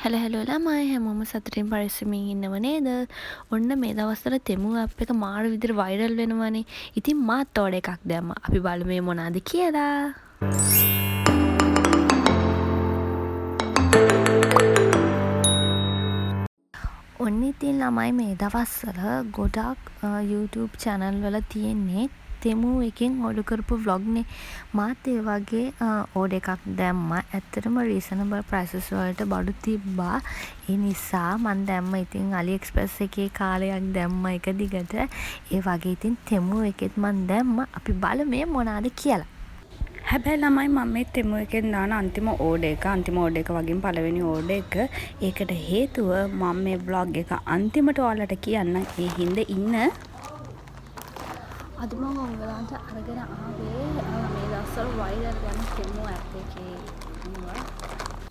හැල ළමයි හැමෝම සතුටින් පරිස්සමින් ඉන්නව නේද? ඔන්න මේ දවස්වල තෙමු ඇප් එක මාර විදිහට වයිරල් වෙනවනේ. ඉතින් මාත් ඕඩර් එකක් දැම්මා. අපි බලමු මේ මොනවාද කියලා. ඔන්න ඉතින් ළමයි මේ දවස්වල ගොඩක් YouTube channel වල තියෙන්නේ තෙමු එකෙන් ඕඩර් කරපු vlogනේ. මාත් ඒ වගේ ඕඩර් එකක් දැම්මා. ඇත්තටම reasonable prices වලට බඩු තිබ්බා. ඒ නිසා මන් දැම්මා ඉතින් AliExpress එකේ කාලයක් දැම්මා එක දිගට. ඒ වගේ ඉතින් තෙමු එකෙත් මන් දැම්මා. අපි බලමු මොනවාද කියලා. හැබැයි ළමයි මම මේ තෙමු එකෙන් දාන අන්තිම ඕඩර් එක වගේම පළවෙනි ඕඩර් එක. ඒකට හේතුව මම මේ vlog එක අන්තිමට ඔයාලට කියන්නම්. ඒ හින්දා ඉන්න අද මම ඔයගලන්ට අරගෙන ආවේ මේ දවස්වල වයිරල් යන තෙමු ඇප් එකේ අනුව.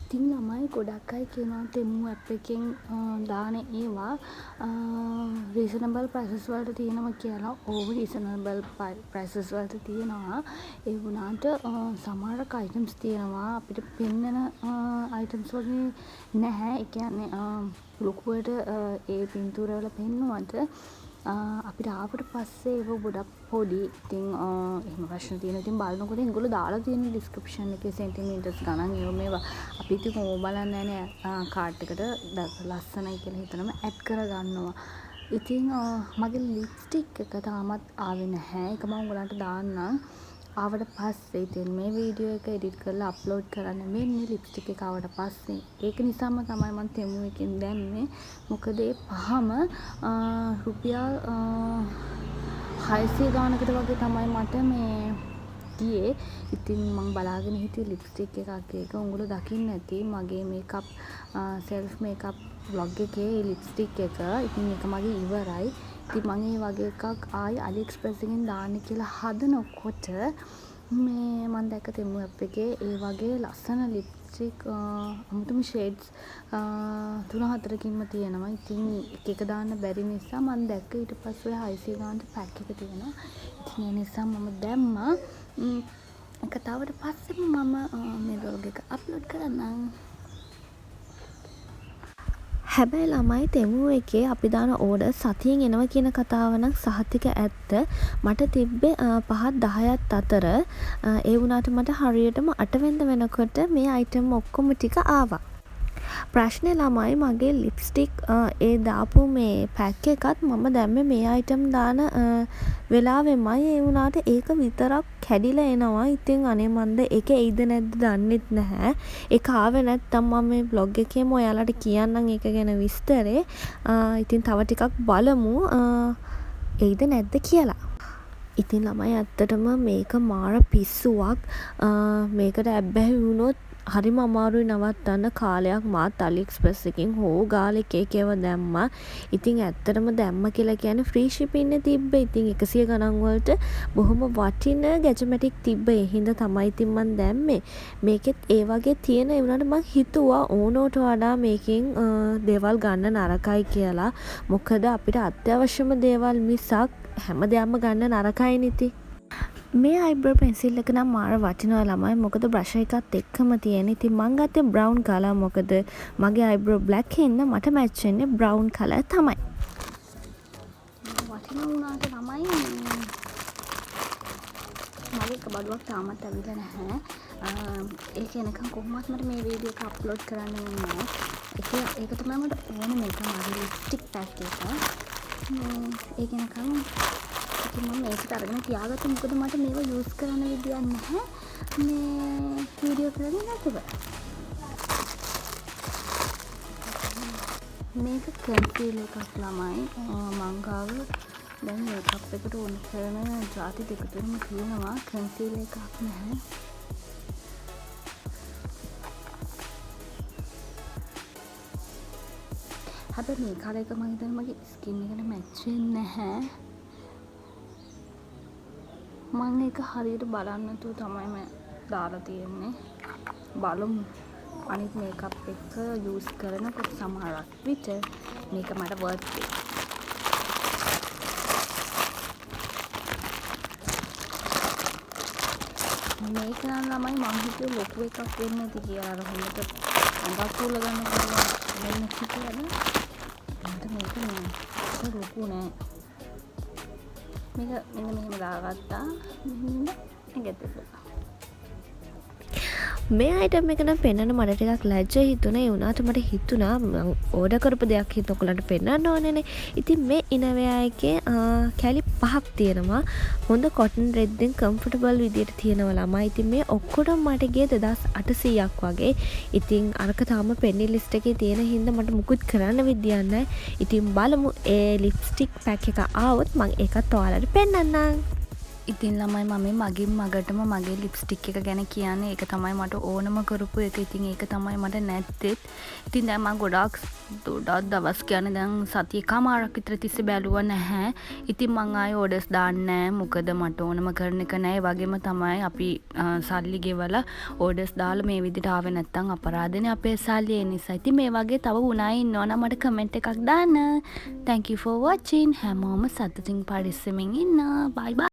ඉතින් ළමයි ගොඩක් අය කියනවා තෙමු ඇප් එකෙන් දාන ඒවා රීසනබල් ප්‍රයිසස් වලට තියෙනවා කියලා. ඕව රීසනබල් ප්‍රයිසස් වලට තියෙනවා. ඒ වුණාට සමහරක් අයිටම්ස් තියෙනවා අපිට පෙන්නන අයිටම්ස් වගේ නැහැ. ඒ කියන්නේ ලොකුවට ඒ පින්තූර වල පෙන්නුවට අපිට ආවට පස්සේ ඒක ගොඩක් පොඩි. ඉතින් එහෙම ප්‍රශ්න තියෙනවා. ඉතින් බලනකොට ඒගොල්ලෝ දාලා තියෙන ඩිස්ක්‍රිප්ෂන් එකේ සෙන්ටිමීටර්ස් ගණන් ඒව මේවා අපි ඉතින් කොහොම බලන්නේ නැහැ කාඩ් එකට ලස්සනයි කියලා හිතනම ඇඩ් කරගන්නවා. ඉතින් මගේ ලිප්ස්ටික් එක තාමත් ආවේ නැහැ. ඒක මම ඔයගලන්ට දාන්නම්. ආවට පස්සේ ඉතින් මේ වීඩියෝ එක එඩිට් කරලා අප්ලෝඩ් කරන්න වෙන්නේ ලිප්ස්ටික් එක ආවට පස්සේ. ඒක නිසාම තමයි මම තෙමු එකෙන් දැම්මේ. මොකද ඒ පහම රුපියල් 600 ගානකට වගේ තමයි මට මේ ගියේ. ඉතින් මම බලාගෙන හිටියේ ලිප්ස්ටික් එකක් ඒක. උඹලා දකින්න ඇති මගේ මේකප් සෙල්ෆ් මේකප් vlog එකේ ලිප්ස්ටික් එක. ඉතින් ඒක මගේ ඉවරයි. ඉතින් මම මේ වගේ එකක් ආයි AliExpress එකෙන් දාන්න කියලා හදනකොට මේ මම දැක්ක තෙමු ඇප් එකේ ඒ වගේ ලස්සන ලිප්ස්ටික් අමුතුම ෂේඩ්ස් 3-4කින්ම තියෙනවා. ඉතින් එක දාන්න බැරි නිසා මම දැක්ක ඊට පස්සේ 600 ගානට පැක් එක තියෙනවා. ඉතින් ඒ නිසා මම දැම්මා. කතාවට පස්සේ මම මේ vlog එක අප්ලෝඩ් කරන්නම්. හැබැයි ළමයි තෙමු එකේ අපි දාන ඕඩර් සතියෙන් එනවා කියන කතාව නම් සහතික ඇත්ත. මට තිබ්බේ 5-10ත් අතර. ඒ වුණාට මට හරියටම 8 වෙනිදා වෙනකොට මේ අයිටම් ඔක්කොම ටික ආවා. ප්‍රශ්නේ ළමයි මගේ ලිප්ස්ටික් ඒ දාපු මේ පැක් එකත් මම දැම්මේ මේ අයිටම් දාන වෙලාවෙමයි. ඒ වුණාට ඒක විතරක් කැඩිලා එනවා. ඉතින් අනේ මන්ද ඒක එයිද නැද්ද දන්නෙත් නැහැ. ඒක ආවේ නැත්තම් මම මේ vlog එකේම ඔයාලට කියන්නම් ඒක ගැන විස්තරේ. ඉතින් තව ටිකක් බලමු එයිද නැද්ද කියලා. ඉතින් ළමයි ඇත්තටම මේක මාර පිස්සුවක්. මේකට ඇබ්බැහි වුණොත් හරිම අමාරුයි නවත්තන්න. කාලයක් මාත් AliExpress එකෙන් හෝ ගාලා එක ඒවා දැම්මා. ඉතින් ඇත්තටම දැම්ම කියලා කියන්නේ ෆ්‍රී ෂිපින් තිබ්බේ. ඉතින් 100 ගණන් වලට බොහොම වටින ගැජමැටික් තිබ්බ. ඒ හින්දා තමයි ඉතින් මම දැම්මේ. මේකෙත් ඒ වගේ තියෙන ඒ වුණාට මම හිතුවා ඕනෝට වඩා මේකෙන් දේවල් ගන්න නරකයි කියලා. මොකද අපිට අත්‍යවශ්‍යම දේවල් මිසක් හැම දෙයක්ම ගන්න නරකයි නේ. මේ අයිබ්‍රෝ පෙන්සිල් එක නම් මාර වටිනවා ළමයි. මොකද බ්‍රෂ් එකත් එක්කම තියෙන. ඉතින් මං ගත්තේ බ්‍රවුන් කලර්. මොකද මගේ අයිබ්‍රෝ බ්ලැක් හින්දා මට මැච් වෙන්නේ බ්‍රවුන් කලර් තමයි. වටිනා වුණාට ළමයි මගේ එක බඩුවක් තාමත් ඇවිල්ලා නැහැ. ඒක එනකන් කොහොමවත් මට මේ වීඩියෝ එක අප්ලෝඩ් කරන්න වෙනවා. ඒක තමයි මට ඕන මේක මගේ ලිප්ස්ටික් පැක් එක. ඒක එනකන් ඉතින් මම මේකට අරගෙන තියාගත්තා. මොකද මට මේවා යූස් කරන්න විදියක් නැහැ මේ වීඩියෝ කරන්නේ නැතුව. මේක කන්සීල් එකක් ළමයි. මං ගාව දැන් මේකප් එකට ඕන කරන જાති දෙක තුනම තියෙනවා. කන්සීල් එකක් නැහැ. හැබැයි මේ කලර් එක මම හිතන්නේ මගේ ස්කින් එකට මැච් වෙන්නේ නැහැ. මම ඒක හරියට බලන්න නැතුව තමයි මම දාලා තියෙන්නේ. බලමු අනිත් මේකප් එක යූස් කරනකොට සමහරක් විට මේක මට වර්ත් වෙයි. මේක නම් ළමයි මං හිතුවේ ලොකු එකක් වෙන්න ඇති කියලා. අර හොඳට අඟක් උල ගන්න පුළුවන් වෙන්න ඇති කියලා. මේක නෑ. ඒක ලොකු නෑ. මේක මෙන්න මෙහෙම දාගත්තා. මෙන්න ඇඟට දාලා. මේ අයිටම් එක නම් පෙන්වන්න මට ටිකක් ලැජ්ජා හිතුණා. ඒ වුණාට මට හිතුණා මම ඕඩර් කරපු දෙයක් හිත ඔයගලන්ට පෙන්වන්න ඕනේනේ. ඉතින් මේ ඉනර්වෙයා එකේ කැලි 5ක් තියෙනවා. හොඳ කොටන් රෙද්දෙන් කම්ෆර්ටබල් විදියට තියෙනවා ළමයි. ඉතින් මේ ඔක්කොටම මට ගියේ 2800ක් වගේ. ඉතින් අරක තාම පෙන්නි ලිස්ට් එකේ තියෙන හින්දා මට මුකුත් කරන්න විදියක් නැහැ. ඉතින් බලමු ඒ ලිප්ස්ටික් පැක් එක ආවොත් මම ඒකත් ඔයාලට පෙන්නන්නම්. ඉතින් ළමයි මම මගින් මගටම මගේ ලිප්ස්ටික් එක ගැන කියන්නේ. ඒක තමයි මට ඕනම කරපු එක. ඉතින් ඒක තමයි මට නැත්තෙත්. ඉතින් දැන් මම ගොඩාක් දවස් කියන්නේ දැන් සතියකමාරක් විතර තිස්සේ බැලුවා නැහැ. ඉතින් මං ආයේ ඕඩර්ස් දාන්නේ නැහැ. මොකද මට ඕනම කරන එක නැහැ. ඒ වගේම තමයි අපි සල්ලි ගෙවලා ඕඩර්ස් දාලා මේ විදිහට ආවේ නැත්තම් අපරාධනේ අපේ සල්ලි. ඒ නිසා ඉතින් මේ වගේ තව වුණා ඉන්නවනම් මට කමෙන්ට් එකක් දාන්න. Thank you for watching. හැමෝම සතුටින් පරිස්සමින් ඉන්න. Bye bye.